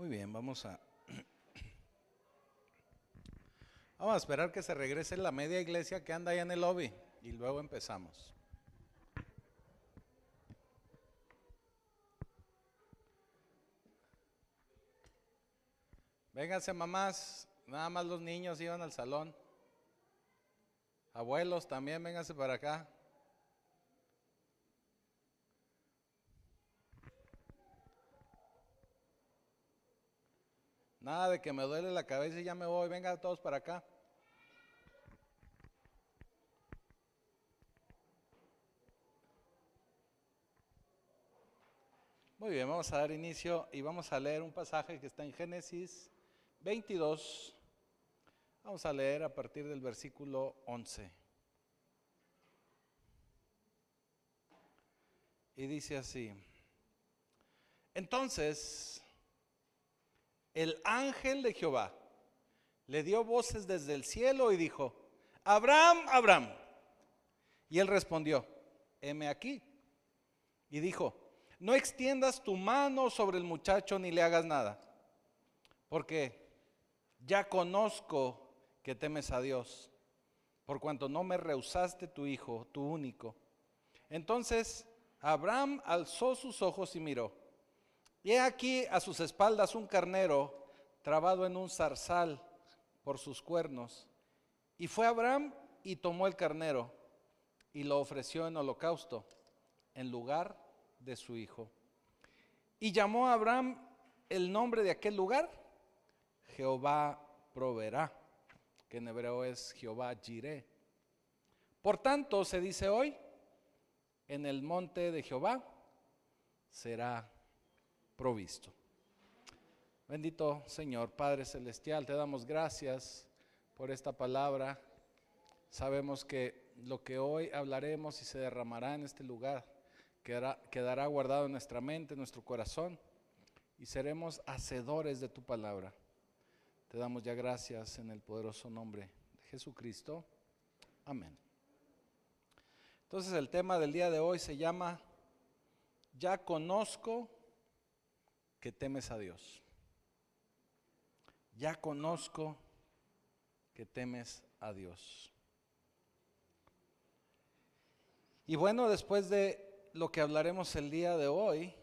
Muy bien, vamos a esperar que se regrese la media iglesia que anda allá en el lobby y luego empezamos. Vénganse mamás, nada más los niños iban al salón. Abuelos también, vénganse para acá. Nada de que me duele la cabeza y ya me voy, vengan todos para acá. Muy bien, vamos a dar inicio y vamos a leer un pasaje que está en Génesis 22. Vamos a leer a partir del versículo 11. Y dice así: Entonces, el ángel de Jehová le dio voces desde el cielo y dijo: Abraham, Abraham. Y él respondió: heme aquí. Y dijo: no extiendas tu mano sobre el muchacho ni le hagas nada, porque ya conozco que temes a Dios, por cuanto no me rehusaste tu hijo, tu único. Entonces Abraham alzó sus ojos y miró, y he aquí a sus espaldas un carnero trabado en un zarzal por sus cuernos. Y fue Abraham y tomó el carnero y lo ofreció en holocausto en lugar de su hijo. Y llamó a Abraham el nombre de aquel lugar Jehová proveerá, que en hebreo es Jehová Jireh. Por tanto se dice hoy: en el monte de Jehová será provisto. Bendito Señor, Padre Celestial, te damos gracias por esta palabra. Sabemos que lo que hoy hablaremos y se derramará en este lugar quedará guardado en nuestra mente, en nuestro corazón, y seremos hacedores de tu palabra. Te damos ya gracias en el poderoso nombre de Jesucristo. Amén. Entonces el tema del día de hoy se llama: ya conozco que temes a Dios. Ya conozco que temes a Dios. Y bueno, después de lo que hablaremos el día de hoy,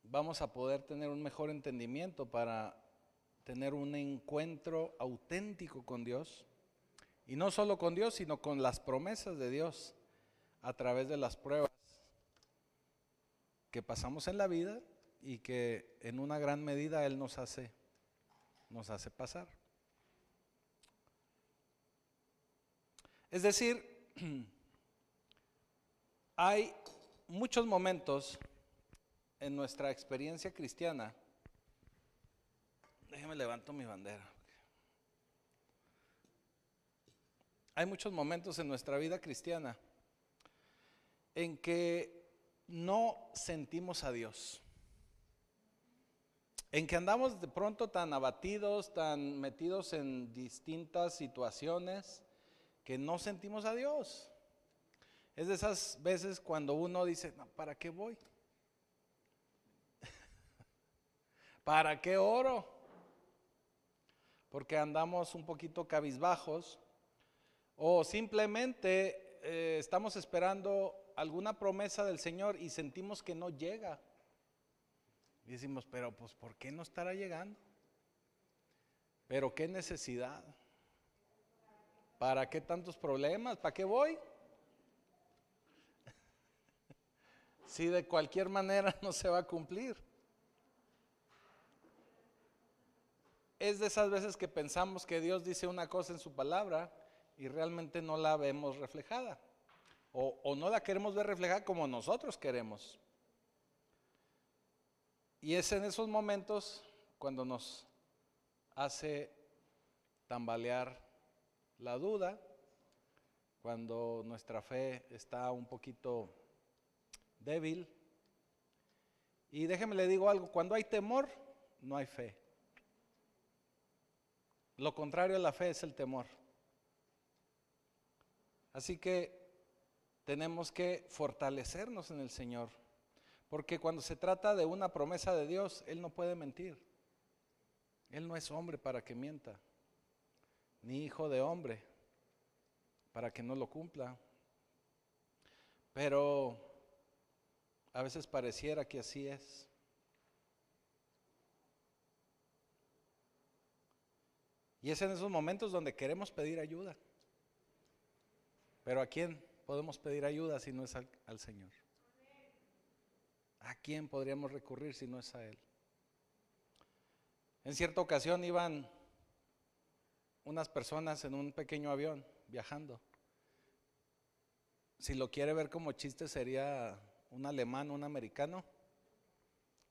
vamos a poder tener un mejor entendimiento para tener un encuentro auténtico con Dios. Y no solo con Dios, sino con las promesas de Dios a través de las pruebas que pasamos en la vida y que en una gran medida Él nos hace pasar. Es decir, hay muchos momentos en nuestra experiencia cristiana. Déjame levanto mi bandera. Hay muchos momentos en nuestra vida cristiana en que no sentimos a Dios, en que andamos de pronto tan abatidos, tan metidos en distintas situaciones, que no sentimos a Dios. Es de esas veces cuando uno dice: no, ¿para qué voy? ¿Para qué oro? Porque andamos un poquito cabizbajos, o simplemente estamos esperando alguna promesa del Señor y sentimos que no llega. Y decimos: pero pues ¿por qué no estará llegando? ¿Pero qué necesidad? ¿Para qué tantos problemas? ¿Para qué voy? Si de cualquier manera no se va a cumplir. Es de esas veces que pensamos que Dios dice una cosa en su palabra y realmente no la vemos reflejada, o no la queremos ver reflejada como nosotros queremos. Y es en esos momentos cuando nos hace tambalear la duda, cuando nuestra fe está un poquito débil. Y déjeme le digo algo: cuando hay temor, no hay fe. Lo contrario a la fe es el temor. Así que tenemos que fortalecernos en el Señor, Porque cuando se trata de una promesa de Dios, Él no puede mentir. Él no es hombre para que mienta, ni hijo de hombre para que no lo cumpla. Pero a veces pareciera que así es. Y es en esos momentos donde queremos pedir ayuda. Pero ¿a quién podemos pedir ayuda si no es al Señor? ¿A quién podríamos recurrir si no es a Él? En cierta ocasión iban unas personas en un pequeño avión viajando. Si lo quiere ver como chiste, sería un alemán, un americano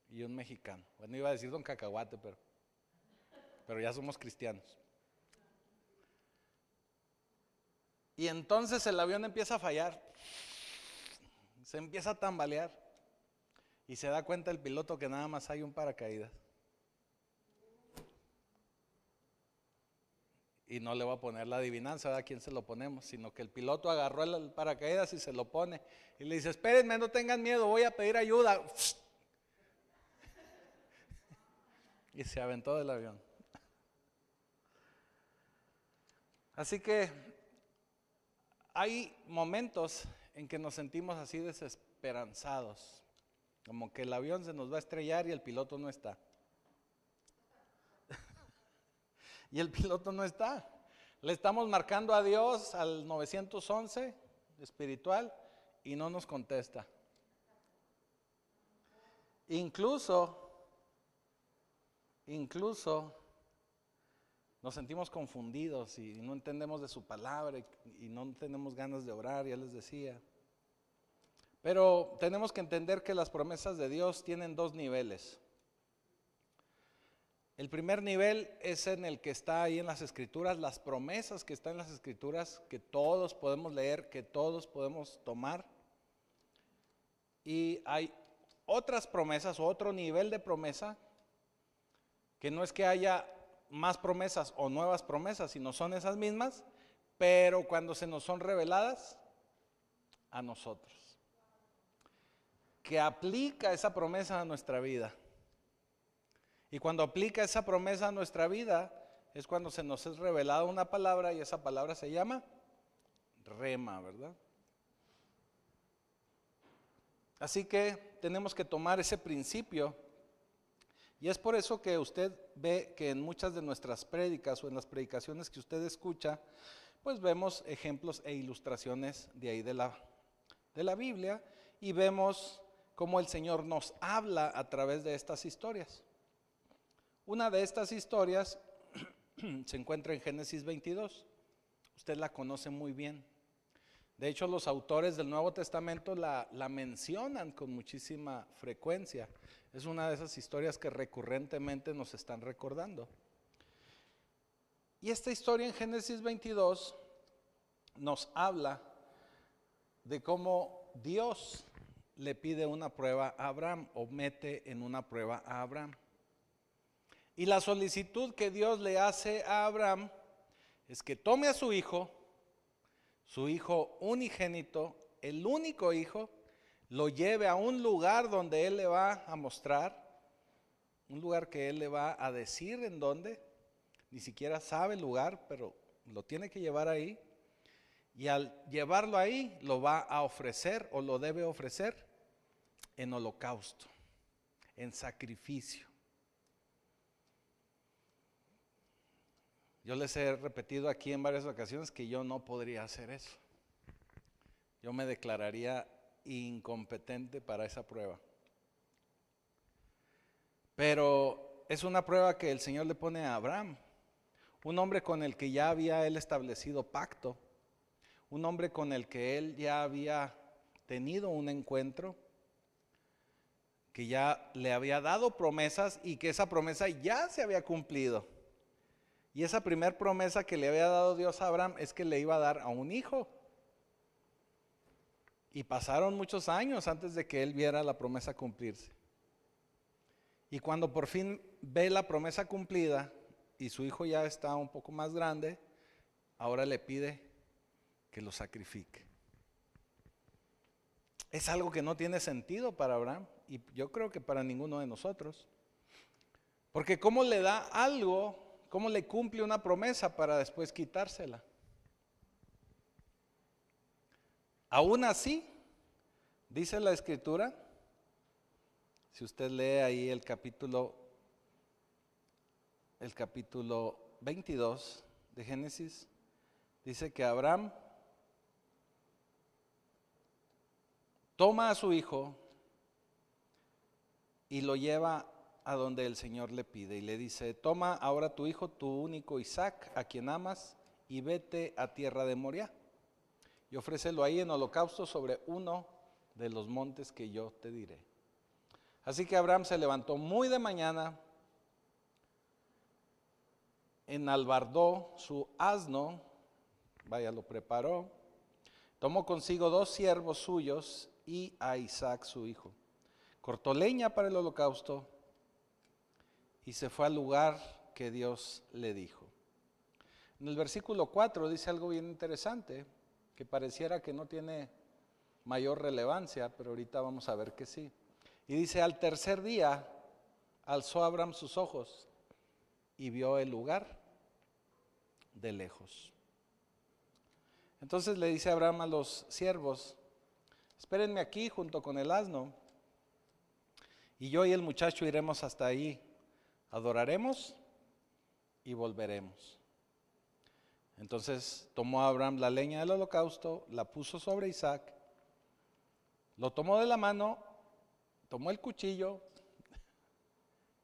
y un mexicano. Bueno, iba a decir don Cacahuate, pero ya somos cristianos. Y entonces el avión empieza a fallar, se empieza a tambalear y se da cuenta el piloto que nada más hay un paracaídas. Y no le voy a poner la adivinanza a quién se lo ponemos, sino que el piloto agarró el paracaídas y se lo pone y le dice: espérenme, no tengan miedo, voy a pedir ayuda. Y se aventó del avión. Así que hay momentos en que nos sentimos así desesperanzados, como que el avión se nos va a estrellar y el piloto no está. Y el piloto no está. Le estamos marcando a Dios al 911 espiritual y no nos contesta. Incluso nos sentimos confundidos y no entendemos de su palabra y no tenemos ganas de orar, ya les decía. Pero tenemos que entender que las promesas de Dios tienen dos niveles. El primer nivel es en el que está ahí en las Escrituras, las promesas que están en las Escrituras, que todos podemos leer, que todos podemos tomar. Y hay otras promesas o otro nivel de promesa, que no es que haya más promesas o nuevas promesas, sino son esas mismas, pero cuando se nos son reveladas a nosotros, que aplica esa promesa a nuestra vida. Y cuando aplica esa promesa a nuestra vida es cuando se nos es revelada una palabra, y esa palabra se llama rema, ¿verdad? Así que tenemos que tomar ese principio. Y es por eso que usted ve que en muchas de nuestras prédicas o en las predicaciones que usted escucha, pues vemos ejemplos e ilustraciones de ahí de la Biblia, y vemos cómo el Señor nos habla a través de estas historias. Una de estas historias se encuentra en Génesis 22. Usted la conoce muy bien. De hecho, los autores del Nuevo Testamento la mencionan con muchísima frecuencia. Es una de esas historias que recurrentemente nos están recordando. Y esta historia en Génesis 22 nos habla de cómo Dios le pide una prueba a Abraham, o mete en una prueba a Abraham. Y la solicitud que Dios le hace a Abraham es que tome a su hijo unigénito, el único hijo, lo lleve a un lugar donde él le va a mostrar, un lugar que él le va a decir en dónde, ni siquiera sabe el lugar, pero lo tiene que llevar ahí, y al llevarlo ahí lo va a ofrecer, o lo debe ofrecer, en holocausto, en sacrificio. Yo les he repetido aquí en varias ocasiones que yo no podría hacer eso. Yo me declararía incompetente para esa prueba. Pero es una prueba que el Señor le pone a Abraham, un hombre con el que ya había él establecido pacto, un hombre con el que él ya había tenido un encuentro, que ya le había dado promesas y que esa promesa ya se había cumplido. Y esa primera promesa que le había dado Dios a Abraham es que le iba a dar a un hijo. Y pasaron muchos años antes de que él viera la promesa cumplirse. Y cuando por fin ve la promesa cumplida y su hijo ya está un poco más grande, ahora le pide que lo sacrifique. Es algo que no tiene sentido para Abraham, y yo creo que para ninguno de nosotros. Porque ¿cómo le da algo, cómo le cumple una promesa para después quitársela? Aún así, dice la Escritura, si usted lee ahí el capítulo 22 de Génesis, dice que Abraham toma a su hijo y lo lleva a donde el Señor le pide y le dice: toma ahora tu hijo, tu único Isaac, a quien amas, y vete a tierra de Moriah y ofrécelo ahí en holocausto sobre uno de los montes que yo te diré. Así que Abraham se levantó muy de mañana, enalbardó su asno, lo preparó, tomó consigo 2 siervos suyos y a Isaac su hijo. Cortó leña para el holocausto y se fue al lugar que Dios le dijo. En el versículo 4 dice algo bien interesante, que pareciera que no tiene mayor relevancia, pero ahorita vamos a ver que sí. Y dice: al tercer día alzó Abraham sus ojos y vio el lugar de lejos. Entonces le dice Abraham a los siervos: espérenme aquí junto con el asno, y yo y el muchacho iremos hasta ahí, adoraremos y volveremos. Entonces tomó Abraham la leña del holocausto, la puso sobre Isaac, lo tomó de la mano, tomó el cuchillo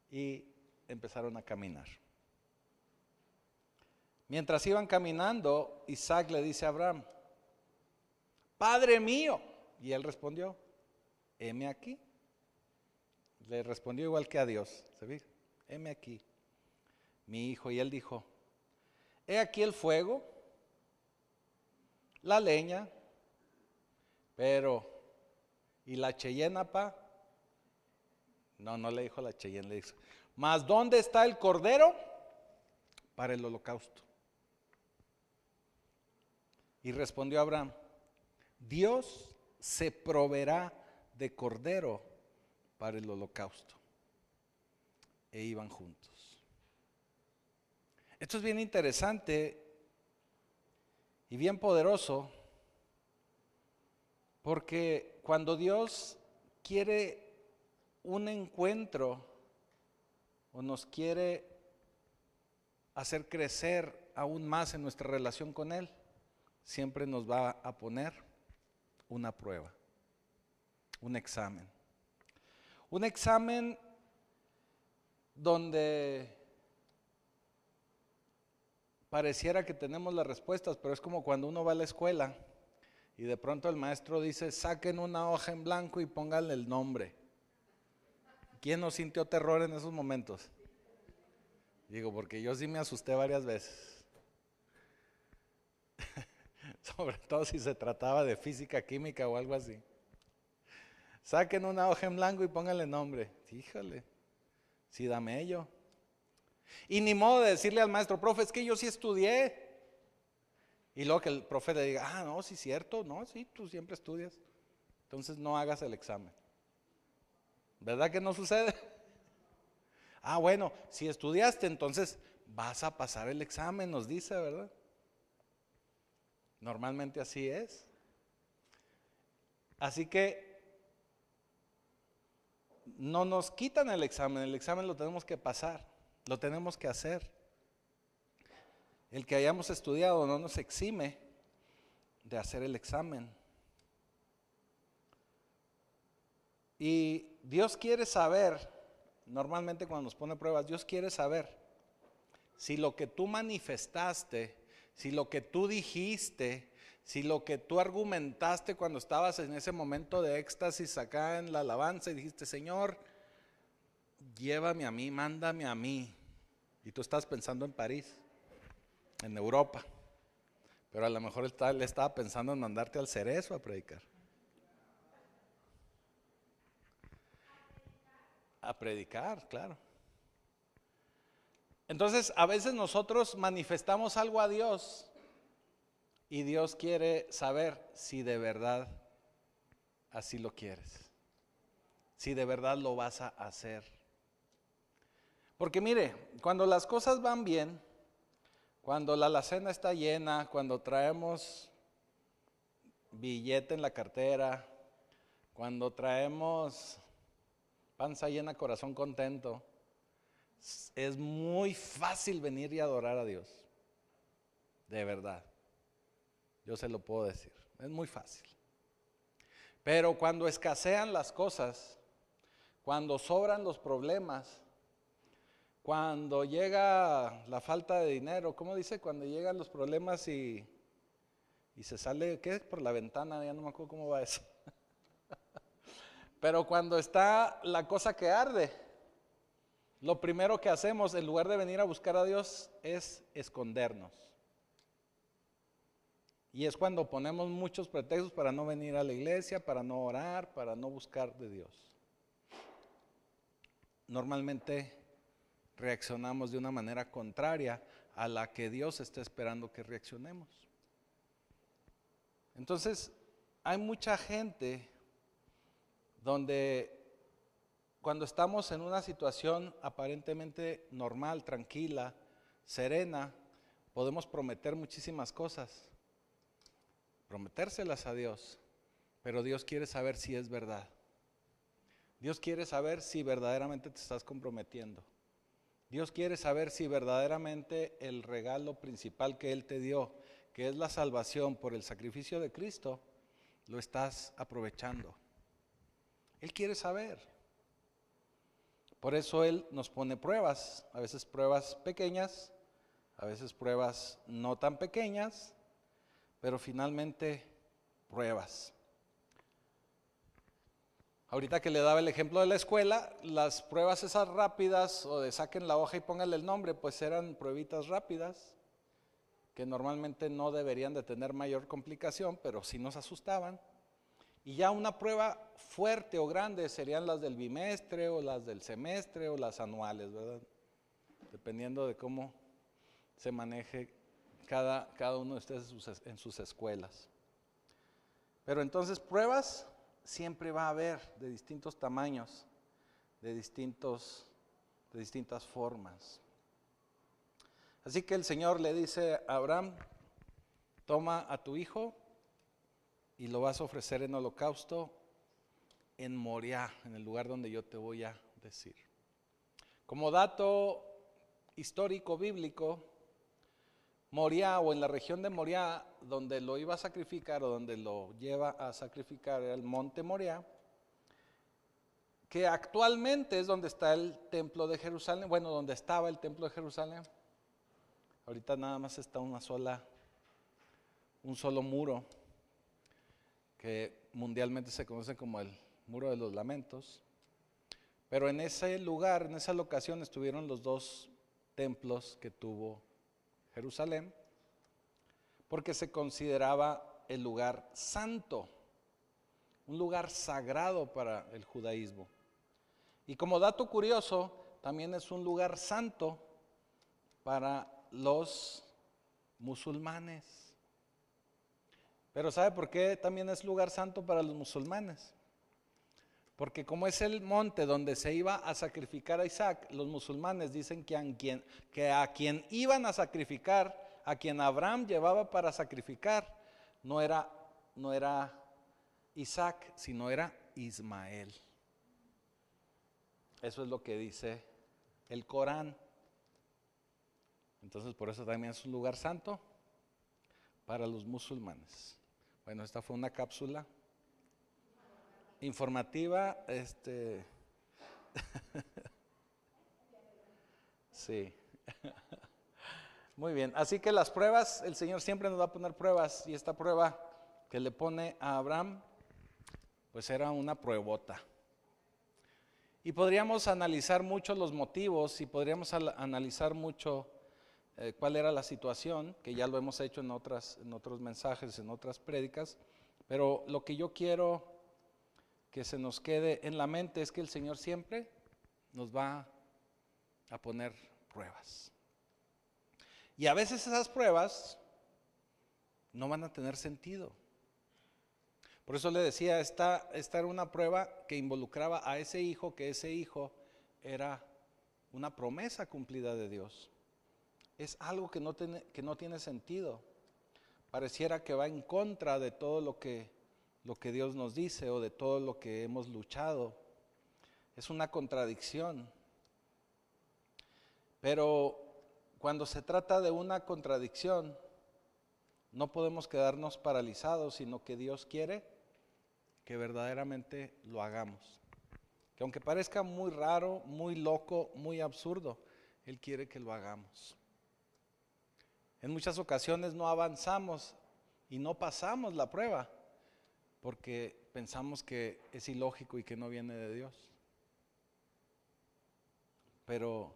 y empezaron a caminar. Mientras iban caminando, Isaac le dice a Abraham: Padre mío. Y él respondió: heme aquí. Le respondió igual que a Dios, ¿se ve? Heme aquí, mi hijo. Y él dijo: he aquí el fuego, la leña, pero ¿y la cheyena, pa? No le dijo la cheyena, le dijo: mas ¿dónde está el cordero para el holocausto? Y respondió Abraham: Dios se proveerá de cordero para el holocausto. E iban juntos. Esto es bien interesante y bien poderoso, porque cuando Dios quiere un encuentro o nos quiere hacer crecer aún más en nuestra relación con Él, siempre nos va a poner una prueba, un examen. Un examen donde pareciera que tenemos las respuestas, pero es como cuando uno va a la escuela y de pronto el maestro dice: saquen una hoja en blanco y pónganle el nombre. ¿Quién no sintió terror en esos momentos? Digo, porque yo sí me asusté varias veces. Sobre todo si se trataba de física, química o algo así. Saquen una hoja en blanco y pónganle nombre. Híjole, sí, dame ello. Y ni modo de decirle al maestro: profe, es que yo sí estudié. Y luego que el profe le diga: no, sí es cierto, no, sí, tú siempre estudias. Entonces no hagas el examen. ¿Verdad que no sucede? Bueno, si estudiaste, entonces vas a pasar el examen, nos dice, ¿verdad? Normalmente así es. Así que no nos quitan el examen lo tenemos que pasar, lo tenemos que hacer. El que hayamos estudiado no nos exime de hacer el examen. Y Dios quiere saber, normalmente cuando nos pone pruebas, Dios quiere saber si lo que tú manifestaste, si lo que tú dijiste, si lo que tú argumentaste cuando estabas en ese momento de éxtasis acá en la alabanza y dijiste: Señor, llévame a mí, mándame a mí. Y tú estás pensando en París, en Europa, pero a lo mejor él estaba pensando en mandarte al Cerezo a predicar. A predicar, claro. Entonces, a veces nosotros manifestamos algo a Dios y Dios quiere saber si de verdad así lo quieres. si de verdad lo vas a hacer. Porque mire, cuando las cosas van bien, cuando la alacena está llena, cuando traemos billete en la cartera, cuando traemos panza llena, corazón contento, es muy fácil venir y adorar a Dios. De verdad. Yo se lo puedo decir. Es muy fácil. Pero cuando escasean las cosas, cuando sobran los problemas, cuando llega la falta de dinero, ¿cómo dice? Cuando llegan los problemas y se sale, ¿qué? Por la ventana, ya no me acuerdo cómo va eso. Pero cuando está la cosa que arde, lo primero que hacemos en lugar de venir a buscar a Dios es escondernos. Y es cuando ponemos muchos pretextos para no venir a la iglesia, para no orar, para no buscar de Dios. Normalmente reaccionamos de una manera contraria a la que Dios está esperando que reaccionemos. Entonces, hay mucha gente donde cuando estamos en una situación aparentemente normal, tranquila, serena, podemos prometer muchísimas cosas, prometérselas a Dios, pero Dios quiere saber si es verdad. Dios quiere saber si verdaderamente te estás comprometiendo. Dios quiere saber si verdaderamente el regalo principal que Él te dio, que es la salvación por el sacrificio de Cristo, lo estás aprovechando. Él quiere saber. Por eso Él nos pone pruebas, a veces pruebas pequeñas, a veces pruebas no tan pequeñas, pero finalmente pruebas. Ahorita que le daba el ejemplo de la escuela, las pruebas esas rápidas o de saquen la hoja y pónganle el nombre, pues eran pruebitas rápidas que normalmente no deberían de tener mayor complicación, pero sí nos asustaban. Y ya una prueba fuerte o grande serían las del bimestre o las del semestre o las anuales, ¿verdad? Dependiendo de cómo se maneje cada uno de ustedes en sus escuelas. Pero entonces pruebas siempre va a haber de distintos tamaños, de distintas formas. Así que el Señor le dice a Abraham, toma a tu hijo y lo vas a ofrecer en holocausto en Moriah, en el lugar donde yo te voy a decir. Como dato histórico bíblico, Moriah o en la región de Moriah, donde lo iba a sacrificar o donde lo lleva a sacrificar, era el monte Moriah, que actualmente es donde está el templo de Jerusalén, bueno, donde estaba el templo de Jerusalén. Ahorita nada más está un solo muro, que mundialmente se conoce como el Muro de los Lamentos. Pero en ese lugar, en esa locación, estuvieron los dos templos que tuvo Jerusalén, porque se consideraba el lugar santo, un lugar sagrado para el judaísmo. Y como dato curioso, también es un lugar santo para los musulmanes. Pero ¿sabe por qué también es lugar santo para los musulmanes? Porque como es el monte donde se iba a sacrificar a Isaac, los musulmanes dicen que a quien iban a sacrificar, a quien Abraham llevaba para sacrificar, no era Isaac, sino era Ismael. Eso es lo que dice el Corán. Entonces por eso también es un lugar santo para los musulmanes. Bueno, esta fue una cápsula informativa, sí. Muy bien, así que las pruebas, el Señor siempre nos va a poner pruebas, y esta prueba que le pone a Abraham, pues era una pruebota. Y podríamos analizar mucho los motivos y podríamos analizar mucho cuál era la situación, que ya lo hemos hecho en otros mensajes, en otras prédicas, pero lo que yo quiero que se nos quede en la mente es que el Señor siempre nos va a poner pruebas. Y a veces esas pruebas no van a tener sentido. Por eso le decía, esta era una prueba que involucraba a ese hijo, que ese hijo era una promesa cumplida de Dios. Es algo que no tiene sentido. Pareciera que va en contra de todo lo que Dios nos dice o de todo lo que hemos luchado. Es una contradicción. Pero cuando se trata de una contradicción, no podemos quedarnos paralizados, sino que Dios quiere que verdaderamente lo hagamos. Que aunque parezca muy raro, muy loco, muy absurdo, Él quiere que lo hagamos. En muchas ocasiones no avanzamos y no pasamos la prueba porque pensamos que es ilógico y que no viene de Dios. Pero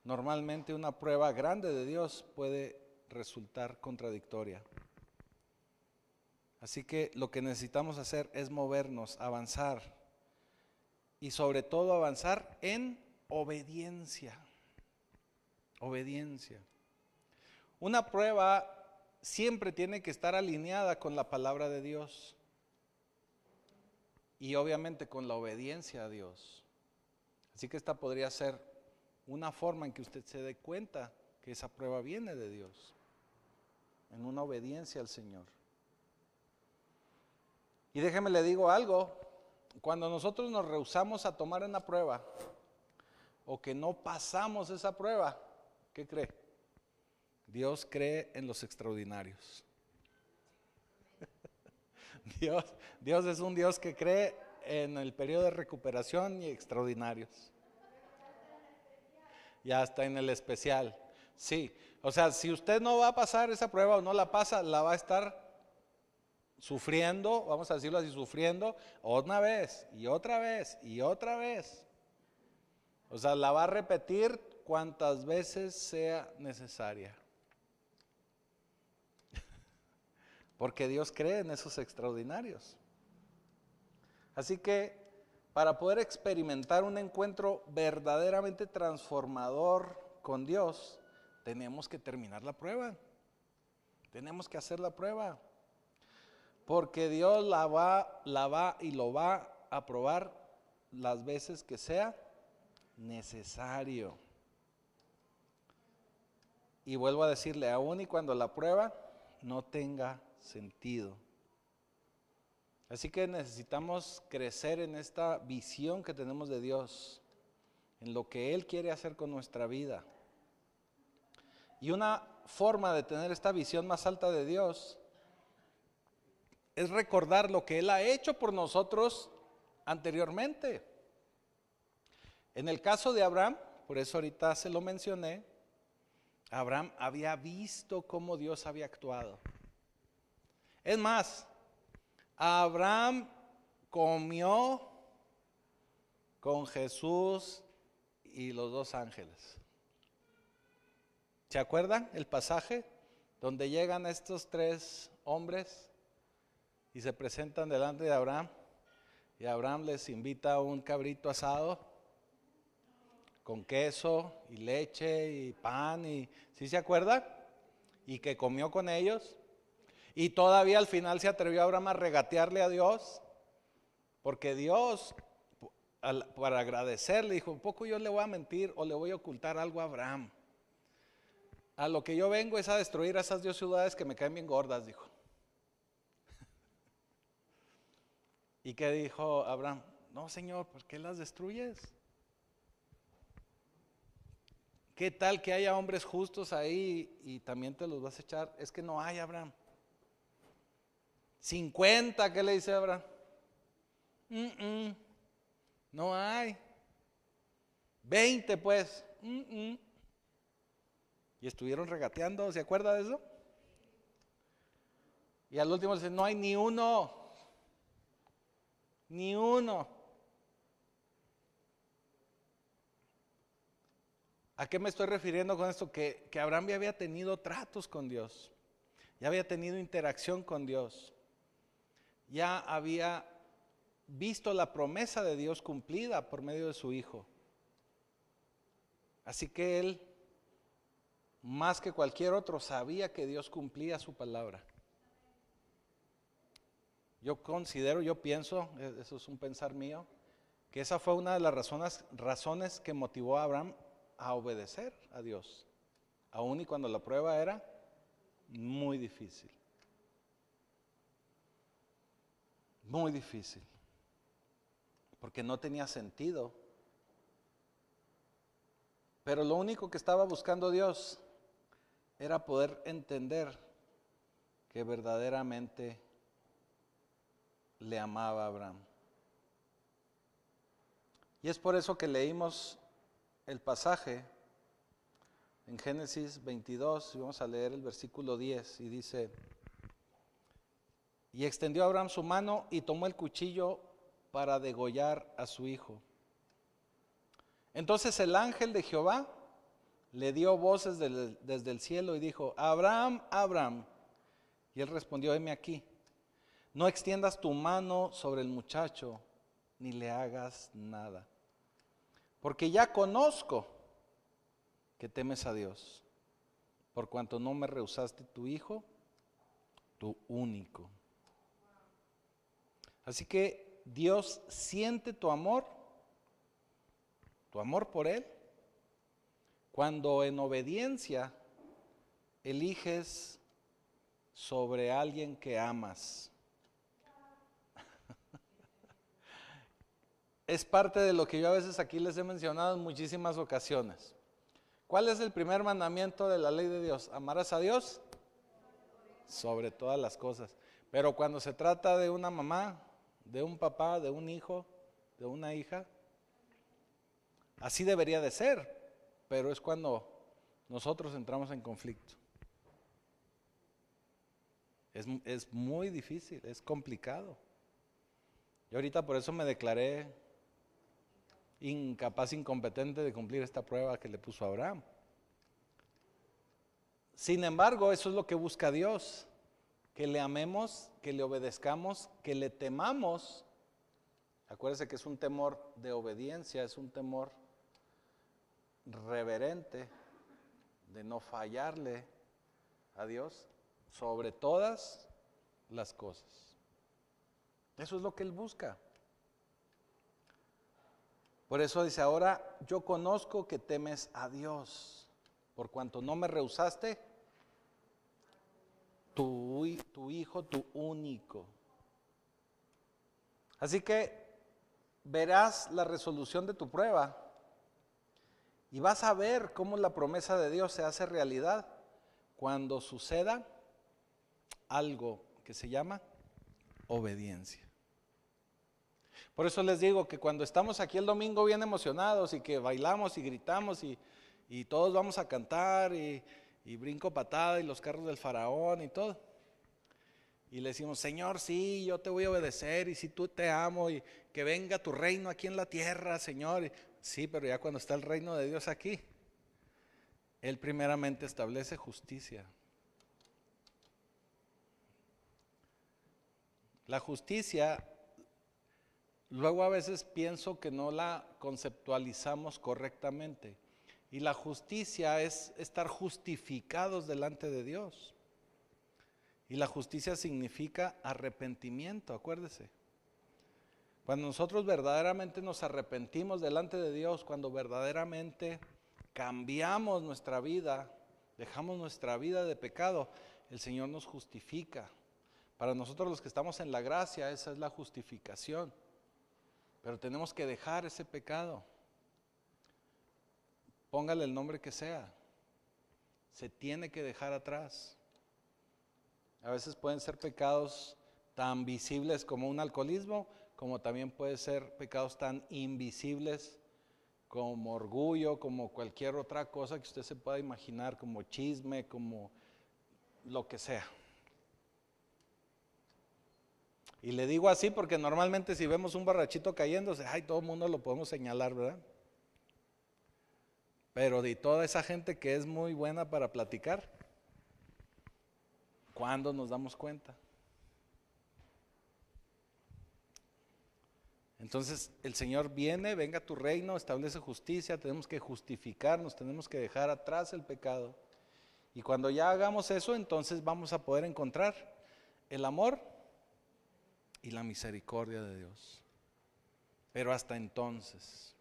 normalmente una prueba grande de Dios puede resultar contradictoria. Así que lo que necesitamos hacer es movernos, avanzar y sobre todo avanzar en obediencia. Obediencia. Una prueba siempre tiene que estar alineada con la palabra de Dios y obviamente con la obediencia a Dios. Así que esta podría ser una forma en que usted se dé cuenta que esa prueba viene de Dios, en una obediencia al Señor. Y déjeme le digo algo, cuando nosotros nos rehusamos a tomar una prueba o que no pasamos esa prueba, ¿qué cree? Dios cree en los extraordinarios. Dios es un Dios que cree en el periodo de recuperación y extraordinarios. Y hasta en el especial. Sí, o sea, si usted no va a pasar esa prueba o no la pasa, la va a estar sufriendo, vamos a decirlo así, sufriendo una vez y otra vez y otra vez. O sea, la va a repetir cuantas veces sea necesaria. Porque Dios cree en esos extraordinarios. Así que para poder experimentar un encuentro verdaderamente transformador con Dios, tenemos que terminar la prueba. Tenemos que hacer la prueba. Porque Dios la va y lo va a probar las veces que sea necesario. Y vuelvo a decirle, aún y cuando la prueba no tenga sentido. Así que necesitamos crecer en esta visión que tenemos de Dios, en lo que Él quiere hacer con nuestra vida. Y una forma de tener esta visión más alta de Dios es recordar lo que Él ha hecho por nosotros anteriormente. En el caso de Abraham, por eso ahorita se lo mencioné, Abraham había visto cómo Dios había actuado. Es más, Abraham comió con Jesús y los dos ángeles. ¿Se acuerdan el pasaje donde llegan estos tres hombres y se presentan delante de Abraham? Y Abraham les invita a un cabrito asado con queso y leche y pan, y ¿sí se acuerdan? Y que comió con ellos. Y todavía al final se atrevió Abraham a regatearle a Dios, porque Dios, para agradecerle, dijo, ¿un poco yo le voy a mentir o le voy a ocultar algo a Abraham? A lo que yo vengo es a destruir a esas 2 ciudades que me caen bien gordas, dijo. ¿Y qué dijo Abraham? No, Señor, ¿por qué las destruyes? ¿Qué tal que haya hombres justos ahí y también te los vas a echar? Es que no hay, Abraham. 50, ¿qué le dice Abraham? No hay. 20 pues. Y estuvieron regateando, ¿se acuerda de eso? Y al último dice, no hay ni uno. Ni uno. ¿A qué me estoy refiriendo con esto? Que Abraham ya había tenido tratos con Dios. Ya había tenido interacción con Dios. Ya había visto la promesa de Dios cumplida por medio de su hijo. Así que él, más que cualquier otro, sabía que Dios cumplía su palabra. Yo considero, yo pienso, eso es un pensar mío, que esa fue una de las razones que motivó a Abraham a obedecer a Dios, aun y cuando la prueba era muy difícil. Muy difícil, porque no tenía sentido. Pero lo único que estaba buscando Dios era poder entender que verdaderamente le amaba a Abraham. Y es por eso que leímos el pasaje en Génesis 22, y vamos a leer el versículo 10, y dice: y extendió Abraham su mano y tomó el cuchillo para degollar a su hijo. Entonces el ángel de Jehová le dio voces desde el cielo y dijo: Abraham, Abraham. Y él respondió: heme aquí. No extiendas tu mano sobre el muchacho, ni le hagas nada, porque ya conozco que temes a Dios, por cuanto no me rehusaste tu hijo, tu único. Así que Dios siente tu amor por Él, cuando en obediencia eliges sobre alguien que amas. Es parte de lo que yo a veces aquí les he mencionado en muchísimas ocasiones. ¿Cuál es el primer mandamiento de la ley de Dios? Amarás a Dios sobre todas las cosas. Pero cuando se trata de una mamá, de un papá, de un hijo, de una hija, así debería de ser, pero es cuando nosotros entramos en conflicto. Es muy difícil, es complicado. Yo ahorita por eso me declaré incapaz, incompetente de cumplir esta prueba que le puso a Abraham. Sin embargo, eso es lo que busca Dios, que le amemos, que le obedezcamos, que le temamos. Acuérdense que es un temor de obediencia, es un temor reverente de no fallarle a Dios sobre todas las cosas. Eso es lo que Él busca. Por eso dice: ahora yo conozco que temes a Dios, por cuanto no me rehusaste tu hijo, tu único. Así que verás la resolución de tu prueba y vas a ver cómo la promesa de Dios se hace realidad cuando suceda algo que se llama obediencia. Por eso les digo que cuando estamos aquí el domingo bien emocionados y que bailamos y gritamos y todos vamos a cantar y brinco patada y los carros del faraón y todo, y le decimos: Señor, sí, yo te voy a obedecer y sí, tú te amo y que venga tu reino aquí en la tierra, Señor. Sí, pero ya cuando está el reino de Dios aquí, Él primeramente establece justicia. La justicia, luego a veces pienso que no la conceptualizamos correctamente. Y la justicia es estar justificados delante de Dios. Y la justicia significa arrepentimiento, acuérdese. Cuando nosotros verdaderamente nos arrepentimos delante de Dios, cuando verdaderamente cambiamos nuestra vida, dejamos nuestra vida de pecado, el Señor nos justifica. Para nosotros los que estamos en la gracia, esa es la justificación. Pero tenemos que dejar ese pecado. Póngale el nombre que sea. Se tiene que dejar atrás. A veces pueden ser pecados tan visibles como un alcoholismo, como también pueden ser pecados tan invisibles como orgullo, como cualquier otra cosa que usted se pueda imaginar, como chisme, como lo que sea. Y le digo así porque normalmente si vemos un borrachito cayéndose, ay, todo el mundo lo podemos señalar, ¿verdad? Pero de toda esa gente que es muy buena para platicar, ¿cuándo nos damos cuenta? Entonces el Señor viene, venga tu reino, establece justicia, tenemos que justificarnos, tenemos que dejar atrás el pecado. Y cuando ya hagamos eso, entonces vamos a poder encontrar el amor y la misericordia de Dios. Pero hasta entonces.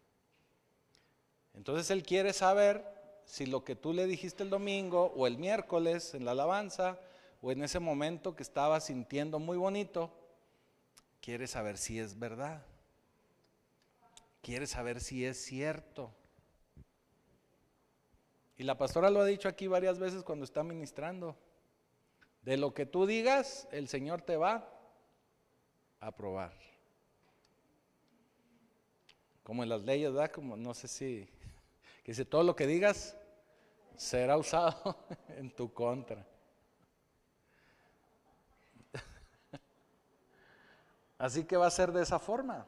Entonces Él quiere saber si lo que tú le dijiste el domingo o el miércoles en la alabanza o en ese momento que estabas sintiendo muy bonito, quiere saber si es verdad. Quiere saber si es cierto. Y la pastora lo ha dicho aquí varias veces cuando está ministrando. De lo que tú digas, el Señor te va a aprobar. Como en las leyes, ¿verdad? Como no sé si, que dice todo lo que digas será usado en tu contra. Así que va a ser de esa forma.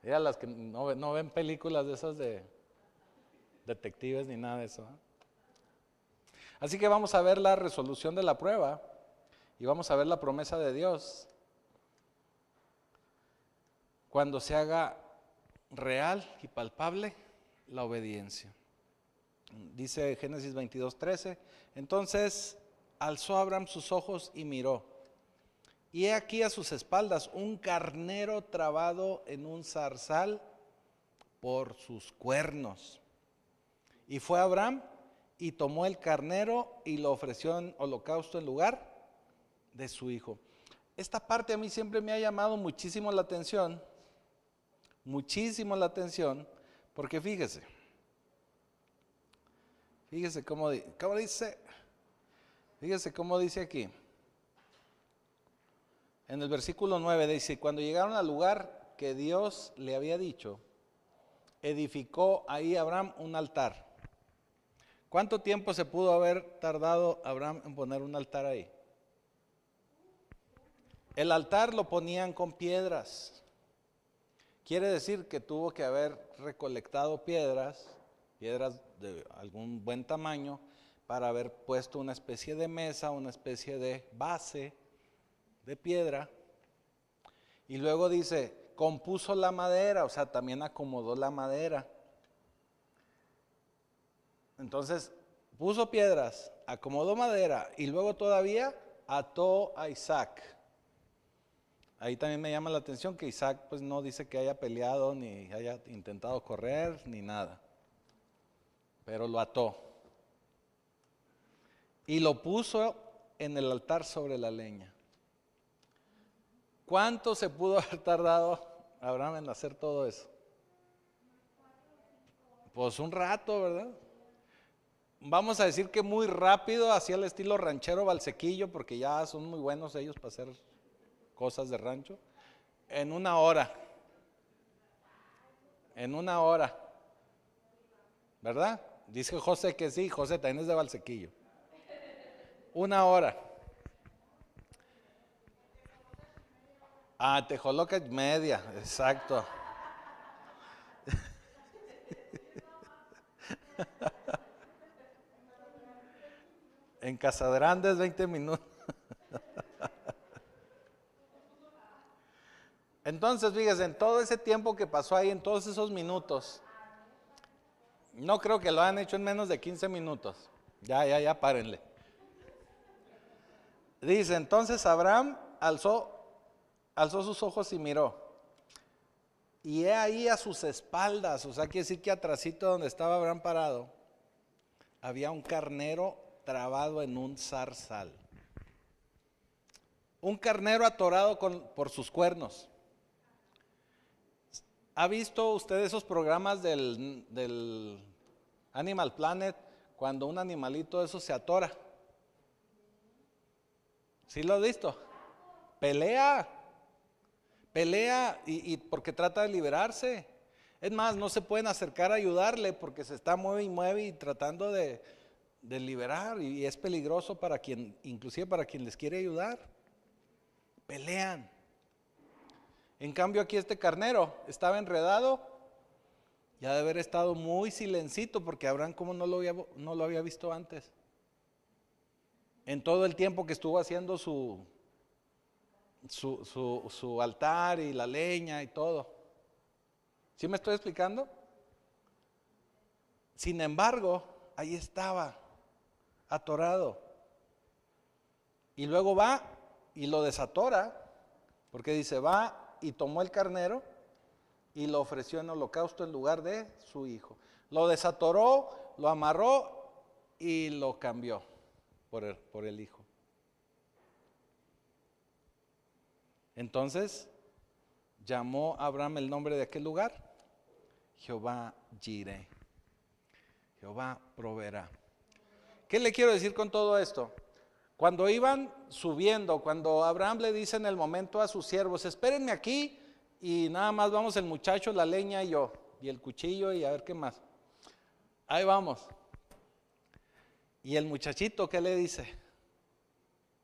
Mira, las que no ven películas de esas de detectives ni nada de eso. Así que vamos a ver la resolución de la prueba y vamos a ver la promesa de Dios cuando se haga real y palpable la obediencia. Dice Génesis 22:13, entonces alzó Abraham sus ojos y miró, y he aquí a sus espaldas un carnero trabado en un zarzal por sus cuernos. Y fue Abraham y tomó el carnero y lo ofreció en holocausto en lugar de su hijo. Esta parte a mí siempre me ha llamado muchísimo la atención, porque fíjese cómo dice aquí. En el versículo 9 dice, cuando llegaron al lugar que Dios le había dicho, edificó ahí Abraham un altar. ¿Cuánto tiempo se pudo haber tardado Abraham en poner un altar ahí? El altar lo ponían con piedras. Quiere decir que tuvo que haber recolectado piedras de algún buen tamaño, para haber puesto una especie de mesa, una especie de base de piedra. Y luego dice, compuso la madera, o sea, también acomodó la madera. Entonces, puso piedras, acomodó madera y luego todavía ató a Isaac. Ahí también me llama la atención que Isaac pues no dice que haya peleado, ni haya intentado correr, ni nada. Pero lo ató. Y lo puso en el altar sobre la leña. ¿Cuánto se pudo haber tardado Abraham en hacer todo eso? Pues un rato, ¿verdad? Vamos a decir que muy rápido, hacia el estilo ranchero Valsequillo, porque ya son muy buenos ellos para hacer cosas de rancho. En una hora, ¿verdad? Dice José que sí, José también es de Valsequillo. 1 hora. Tejoloca media, exacto. En Casadrandes 20 minutos. Entonces, fíjense, en todo ese tiempo que pasó ahí, en todos esos minutos, no creo que lo hayan hecho en menos de 15 minutos. Ya, párenle. Dice, entonces Abraham alzó sus ojos y miró. Y he ahí a sus espaldas, o sea, quiere decir que atrasito donde estaba Abraham parado, había un carnero trabado en un zarzal. Un carnero atorado por sus cuernos. ¿Ha visto usted esos programas del Animal Planet cuando un animalito de esos se atora? ¿Sí lo has visto? Pelea y porque trata de liberarse. Es más, no se pueden acercar a ayudarle porque se está mueve y tratando de liberar, y es peligroso para quien, inclusive para quien les quiere ayudar. Pelean. En cambio aquí este carnero estaba enredado y ha de haber estado muy silencito, porque Abraham como no lo había visto antes. En todo el tiempo que estuvo haciendo su altar y la leña y todo. ¿Sí me estoy explicando? Sin embargo, ahí estaba, atorado. Y luego va y lo desatora, porque dice, va y tomó el carnero y lo ofreció en holocausto en lugar de su hijo. Lo desatoró, lo amarró y lo cambió por el hijo. Entonces llamó a Abraham el nombre de aquel lugar, Jehová Jireh. Jehová proveerá. ¿Qué le quiero decir con todo esto? Cuando iban subiendo, cuando Abraham le dice en el momento a sus siervos, espérenme aquí y nada más vamos el muchacho, la leña y yo, y el cuchillo y a ver qué más. Ahí vamos. Y el muchachito, ¿qué le dice?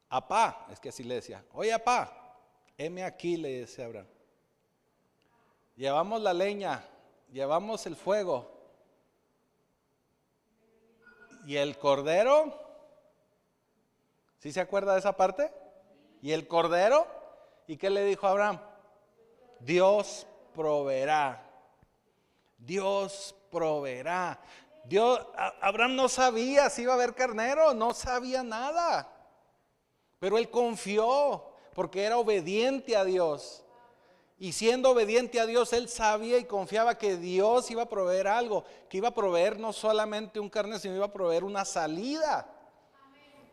Apá, es que así le decía, oye apá, heme aquí, le dice Abraham. Llevamos la leña, llevamos el fuego. Y el cordero, ¿sí se acuerda de esa parte? Y el cordero, ¿y qué le dijo a Abraham? Dios proveerá. Dios proveerá. Abraham no sabía si iba a haber carnero, no sabía nada. Pero él confió porque era obediente a Dios. Y siendo obediente a Dios, él sabía y confiaba que Dios iba a proveer algo, que iba a proveer no solamente un carnero, sino iba a proveer una salida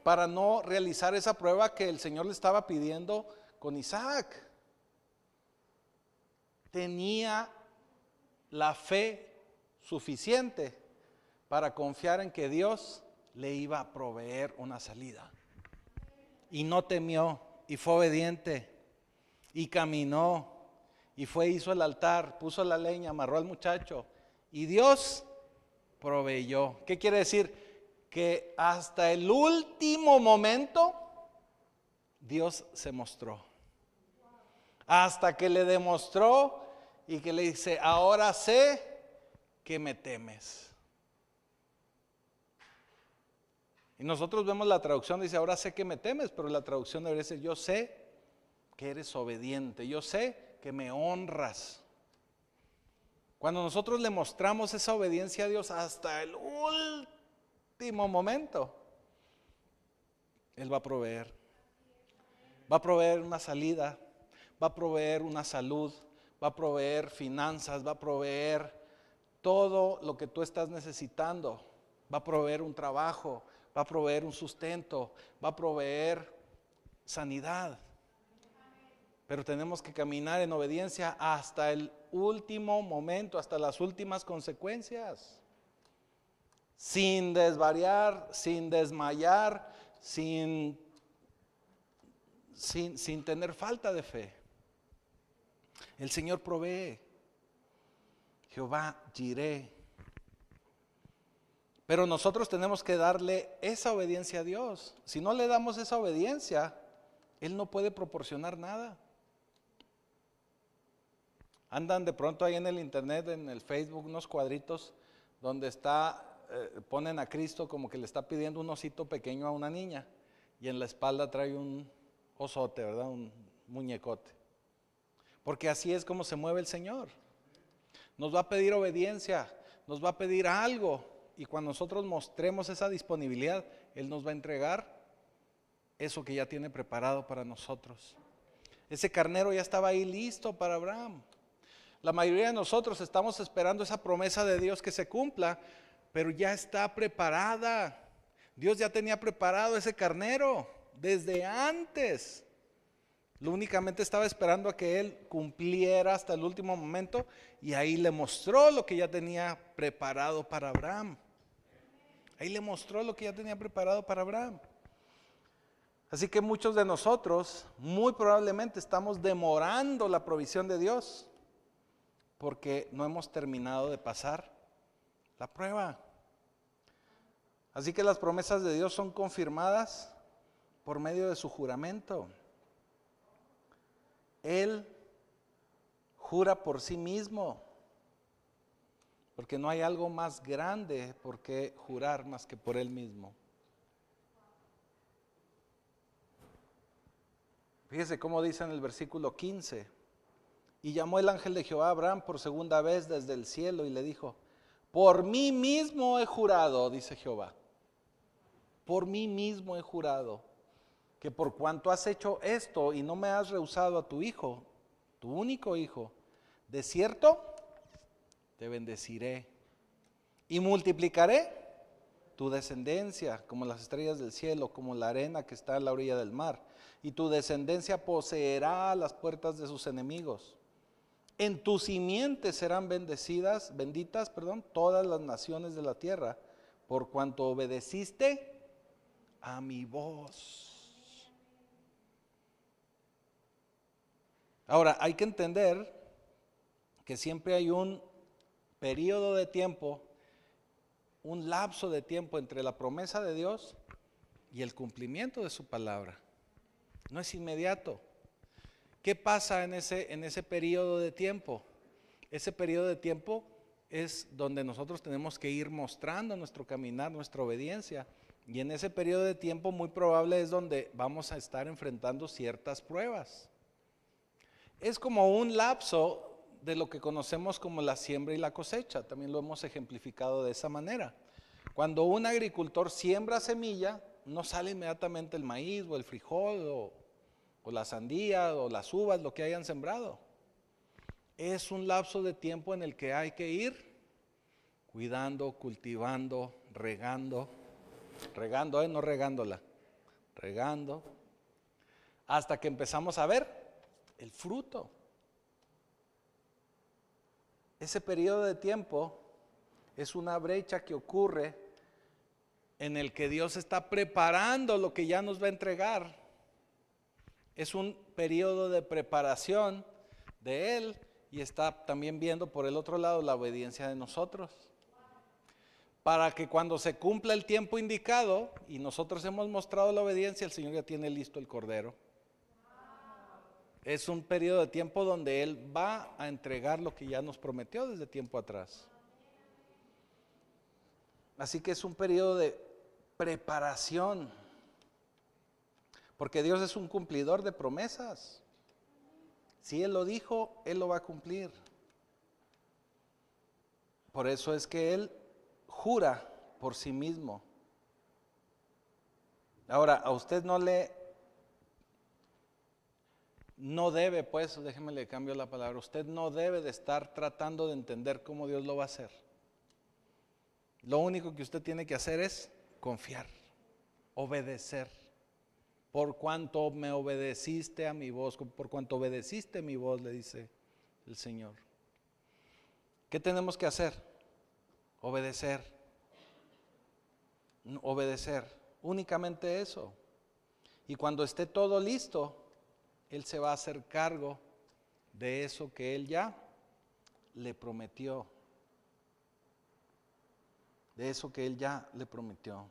para no realizar esa prueba que el Señor le estaba pidiendo con Isaac. Tenía la fe suficiente para confiar en que Dios le iba a proveer una salida. Y no temió, y fue obediente, y caminó. Y fue, hizo el altar, puso la leña, amarró al muchacho y Dios proveyó. ¿Qué quiere decir? Que hasta el último momento Dios se mostró. Hasta que le demostró y que le dice, ahora sé que me temes. Y nosotros vemos la traducción, dice, ahora sé que me temes, pero la traducción debería ser, yo sé que eres obediente, yo sé que me honras. Cuando nosotros le mostramos esa obediencia a Dios hasta el último momento, Él va a proveer. Va a proveer una salida, va a proveer una salud, va a proveer finanzas, va a proveer todo lo que tú estás necesitando. Va a proveer un trabajo, va a proveer un sustento, va a proveer sanidad. Pero tenemos que caminar en obediencia hasta el último momento, hasta las últimas consecuencias. Sin desvariar, sin desmayar, sin tener falta de fe. El Señor provee. Jehová Jireh. Pero nosotros tenemos que darle esa obediencia a Dios. Si no le damos esa obediencia, Él no puede proporcionar nada. Andan de pronto ahí en el internet, en el Facebook, unos cuadritos donde ponen a Cristo como que le está pidiendo un osito pequeño a una niña y en la espalda trae un osote, ¿verdad? Un muñecote. Porque así es como se mueve el Señor. Nos va a pedir obediencia, nos va a pedir algo y cuando nosotros mostremos esa disponibilidad, Él nos va a entregar eso que ya tiene preparado para nosotros. Ese carnero ya estaba ahí listo para Abraham. La mayoría de nosotros estamos esperando esa promesa de Dios que se cumpla, pero ya está preparada. Dios ya tenía preparado ese carnero desde antes. Lo únicamente estaba esperando a que Él cumpliera hasta el último momento y ahí le mostró lo que ya tenía preparado para Abraham. Ahí le mostró lo que ya tenía preparado para Abraham. Así que muchos de nosotros muy probablemente estamos demorando la provisión de Dios porque no hemos terminado de pasar la prueba. Así que las promesas de Dios son confirmadas por medio de su juramento. Él jura por sí mismo, porque no hay algo más grande por qué jurar más que por Él mismo. Fíjese cómo dice en el versículo 15. Y llamó el ángel de Jehová a Abraham por segunda vez desde el cielo y le dijo, por mí mismo he jurado, dice Jehová. Por mí mismo he jurado que por cuanto has hecho esto y no me has rehusado a tu hijo, tu único hijo, de cierto te bendeciré y multiplicaré tu descendencia como las estrellas del cielo, como la arena que está a la orilla del mar, y tu descendencia poseerá las puertas de sus enemigos. En tu simiente serán benditas, todas las naciones de la tierra, por cuanto obedeciste a mi voz. Ahora, hay que entender que siempre hay un periodo de tiempo, un lapso de tiempo entre la promesa de Dios y el cumplimiento de su palabra. No es inmediato. ¿Qué pasa en ese periodo de tiempo? Ese periodo de tiempo es donde nosotros tenemos que ir mostrando nuestro caminar, nuestra obediencia. Y en ese periodo de tiempo muy probable es donde vamos a estar enfrentando ciertas pruebas. Es como un lapso de lo que conocemos como la siembra y la cosecha. También lo hemos ejemplificado de esa manera. Cuando un agricultor siembra semilla, no sale inmediatamente el maíz o el frijol o la sandía o las uvas, lo que hayan sembrado. Es un lapso de tiempo en el que hay que ir cuidando, cultivando, regando, no regándola, regando, hasta que empezamos a ver el fruto. Ese periodo de tiempo es una brecha que ocurre en el que Dios está preparando lo que ya nos va a entregar. Es un periodo de preparación de Él y está también viendo por el otro lado la obediencia de nosotros. Para que cuando se cumpla el tiempo indicado y nosotros hemos mostrado la obediencia, el Señor ya tiene listo el cordero. Es un periodo de tiempo donde Él va a entregar lo que ya nos prometió desde tiempo atrás. Así que es un periodo de preparación, porque Dios es un cumplidor de promesas. Si Él lo dijo, Él lo va a cumplir. Por eso es que Él jura por sí mismo. Ahora, a usted no debe, pues, déjeme le cambio la palabra, usted no debe de estar tratando de entender cómo Dios lo va a hacer. Lo único que usted tiene que hacer es confiar, obedecer. Por cuanto me obedeciste a mi voz, por cuanto obedeciste mi voz, le dice el Señor. ¿Qué tenemos que hacer? Obedecer. Obedecer. Únicamente eso. Y cuando esté todo listo, Él se va a hacer cargo de eso que Él ya le prometió. De eso que Él ya le prometió.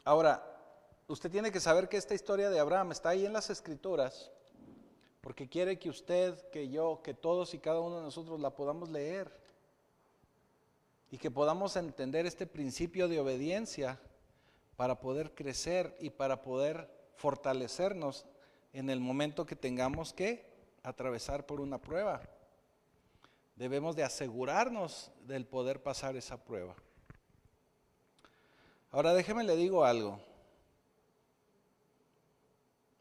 Ahora, usted tiene que saber que esta historia de Abraham está ahí en las Escrituras, porque quiere que usted, que yo, que todos y cada uno de nosotros la podamos leer y que podamos entender este principio de obediencia para poder crecer y para poder fortalecernos en el momento que tengamos que atravesar por una prueba. Debemos de asegurarnos del poder pasar esa prueba. Ahora déjeme le digo algo.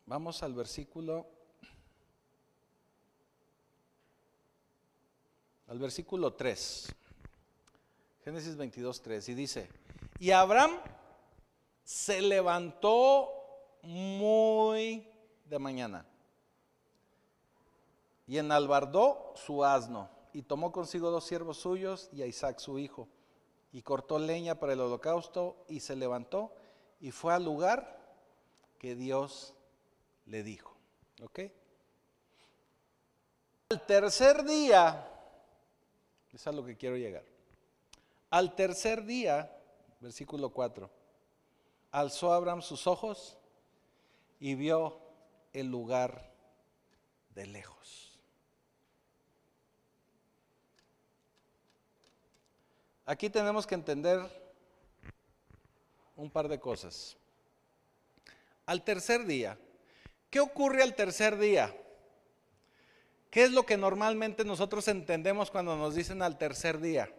Vamos al versículo 3. Génesis 22:3 y dice: y Abraham se levantó muy de mañana y enalbardó su asno y tomó consigo 2 siervos suyos y a Isaac su hijo y cortó leña para el holocausto y se levantó y fue al lugar que Dios le dijo. ¿Ok? Al tercer día, es a lo que quiero llegar. Al tercer día, versículo 4, alzó Abraham sus ojos y vio el lugar de lejos. Aquí tenemos que entender un par de cosas. Al tercer día, ¿qué ocurre al tercer día? ¿Qué es lo que normalmente nosotros entendemos cuando nos dicen al tercer día?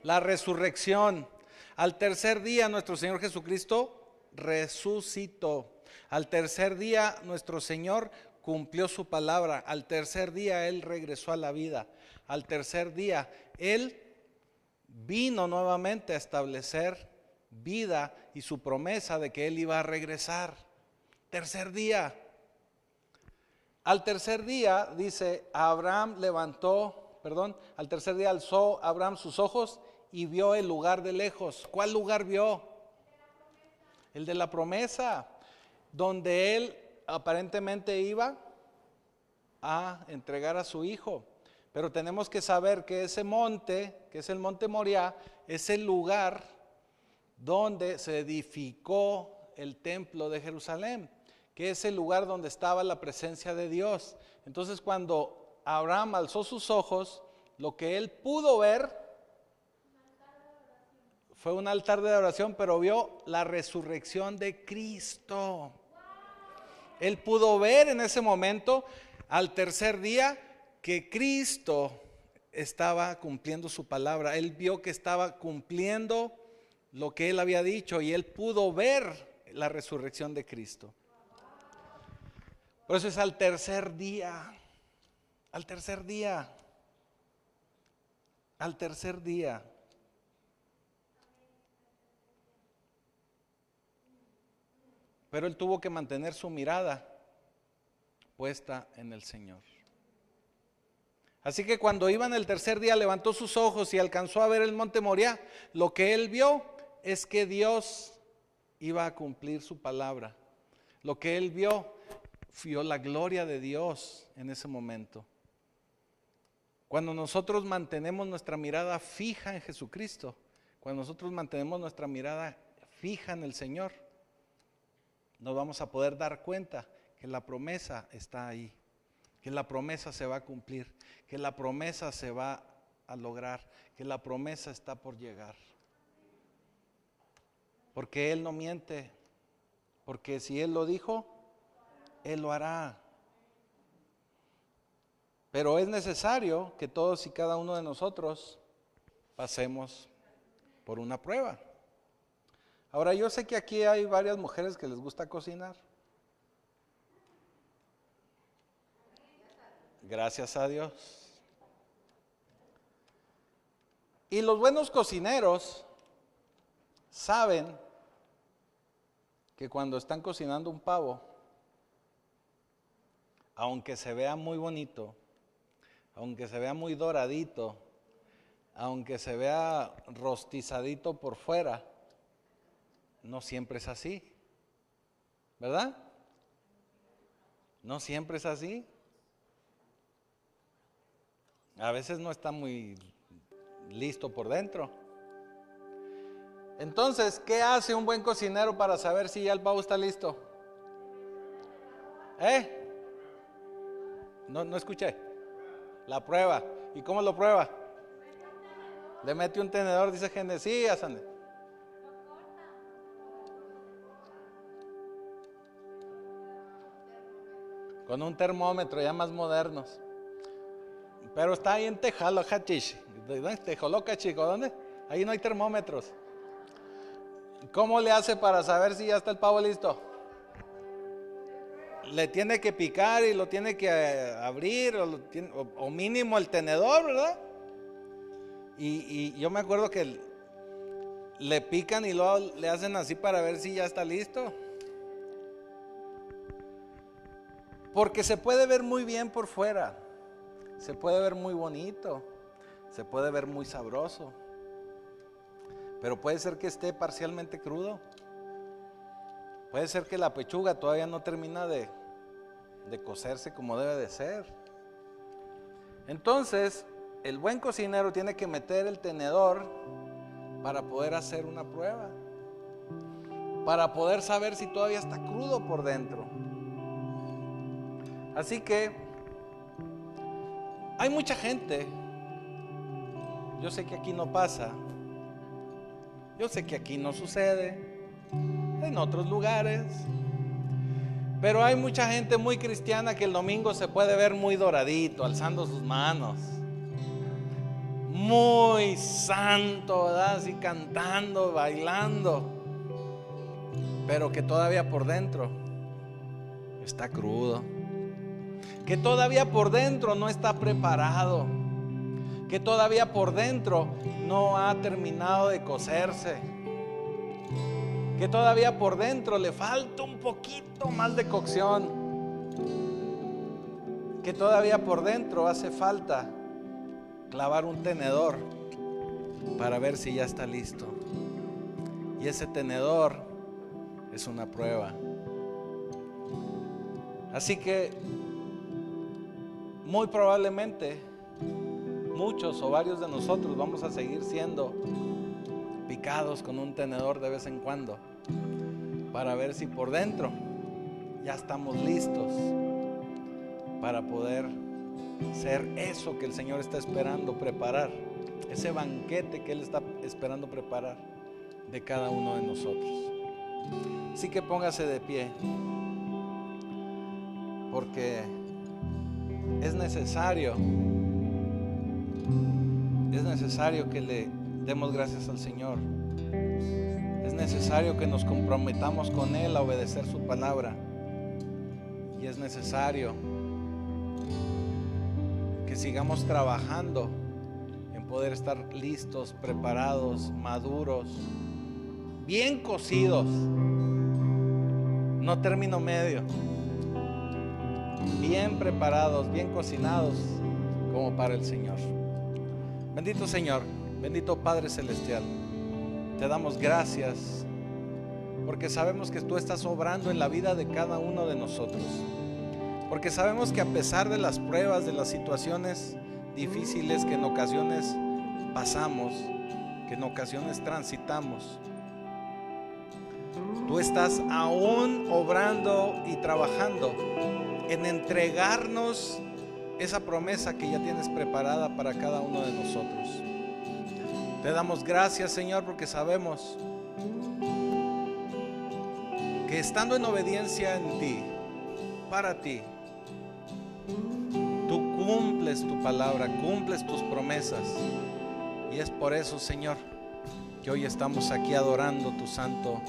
La resurrección. Al tercer día nuestro Señor Jesucristo resucitó. Al tercer día nuestro Señor cumplió su palabra. Al tercer día Él regresó a la vida. Al tercer día Él vino nuevamente a establecer vida y su promesa de que Él iba a regresar. Tercer día. Al tercer día, dice, al tercer día alzó Abraham sus ojos y vio el lugar de lejos. ¿Cuál lugar vio? El de la promesa, donde él aparentemente iba a entregar a su hijo. Pero tenemos que saber que ese monte, que es el monte Moriah, es el lugar donde se edificó el templo de Jerusalén, que es el lugar donde estaba la presencia de Dios. Entonces, cuando Abraham alzó sus ojos, lo que él pudo ver fue un altar de oración, pero vio la resurrección de Cristo. Él pudo ver en ese momento, al tercer día, que Cristo estaba cumpliendo su palabra. Él vio que estaba cumpliendo lo que él había dicho y él pudo ver la resurrección de Cristo. Por eso es al tercer día, al tercer día, al tercer día. Pero él tuvo que mantener su mirada puesta en el Señor. Así que cuando iba en el tercer día levantó sus ojos y alcanzó a ver el monte Moriah. Lo que él vio es que Dios iba a cumplir su palabra. Lo que él vio la gloria de Dios en ese momento. Cuando nosotros mantenemos nuestra mirada fija en Jesucristo, cuando nosotros mantenemos nuestra mirada fija en el Señor, nos vamos a poder dar cuenta que la promesa está ahí, que la promesa se va a cumplir, que la promesa se va a lograr, que la promesa está por llegar. Porque Él no miente, porque si Él lo dijo, Él lo hará. Pero es necesario que todos y cada uno de nosotros pasemos por una prueba. Ahora, yo sé que aquí hay varias mujeres que les gusta cocinar. Gracias a Dios. Y los buenos cocineros saben que cuando están cocinando un pavo, aunque se vea muy bonito, aunque se vea muy doradito, aunque se vea rostizadito por fuera, no siempre es así, ¿verdad? No siempre es así. A veces no está muy listo por dentro. Entonces, ¿qué hace un buen cocinero para saber si ya el pavo está listo? No escuché. La prueba. ¿Y cómo lo prueba? Le mete un tenedor, dice gente. Sí, Asane. Con un termómetro, ya más modernos. Pero está ahí en Tejaloca, chico. ¿Dónde? Ahí no hay termómetros. ¿Cómo le hace para saber si ya está el pavo listo? Le tiene que picar y lo tiene que abrir, o mínimo el tenedor, ¿verdad? Y yo me acuerdo que le pican y luego le hacen así para ver si ya está listo. Porque se puede ver muy bien por fuera, se puede ver muy bonito, se puede ver muy sabroso, pero puede ser que esté parcialmente crudo. Puede ser que la pechuga todavía no termina de cocerse como debe de ser. Entonces, el buen cocinero tiene que meter el tenedor para poder hacer una prueba, para poder saber si todavía está crudo por dentro. Así que hay mucha gente, yo sé que aquí no pasa, yo sé que aquí no sucede, en otros lugares, pero hay mucha gente muy cristiana que el domingo se puede ver muy doradito, alzando sus manos, muy santo, ¿verdad? Así cantando, bailando. pero que todavía por dentro está crudo, que todavía por dentro no está preparado, que todavía por dentro no ha terminado de cocerse, que todavía por dentro le falta un poquito más de cocción, que todavía por dentro hace falta clavar un tenedor para ver si ya está listo. Y ese tenedor es una prueba. Así que muy probablemente muchos o varios de nosotros vamos a seguir siendo picados con un tenedor de vez en cuando para ver si por dentro ya estamos listos para poder ser eso que el Señor está esperando preparar, ese banquete que Él está esperando preparar de cada uno de nosotros. Así que póngase de pie, porque es necesario que le demos gracias al Señor. Es necesario que nos comprometamos con Él a obedecer su palabra. Y es necesario que sigamos trabajando en poder estar listos, preparados, maduros, bien cocidos, no término medio, bien preparados, bien cocinados como para el Señor. Bendito Señor, bendito Padre Celestial, te damos gracias porque sabemos que tú estás obrando en la vida de cada uno de nosotros, porque sabemos que a pesar de las pruebas, de las situaciones difíciles que en ocasiones pasamos, que en ocasiones transitamos, tú estás aún obrando y trabajando en entregarnos esa promesa que ya tienes preparada para cada uno de nosotros. Te damos gracias, Señor, porque sabemos que estando en obediencia en ti, para ti, tú cumples tu palabra, cumples tus promesas. Y es por eso, Señor, que hoy estamos aquí adorando tu santo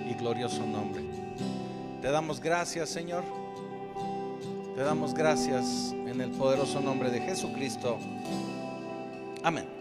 y glorioso nombre. Te damos gracias, Señor. Te damos gracias en el poderoso nombre de Jesucristo. Amén.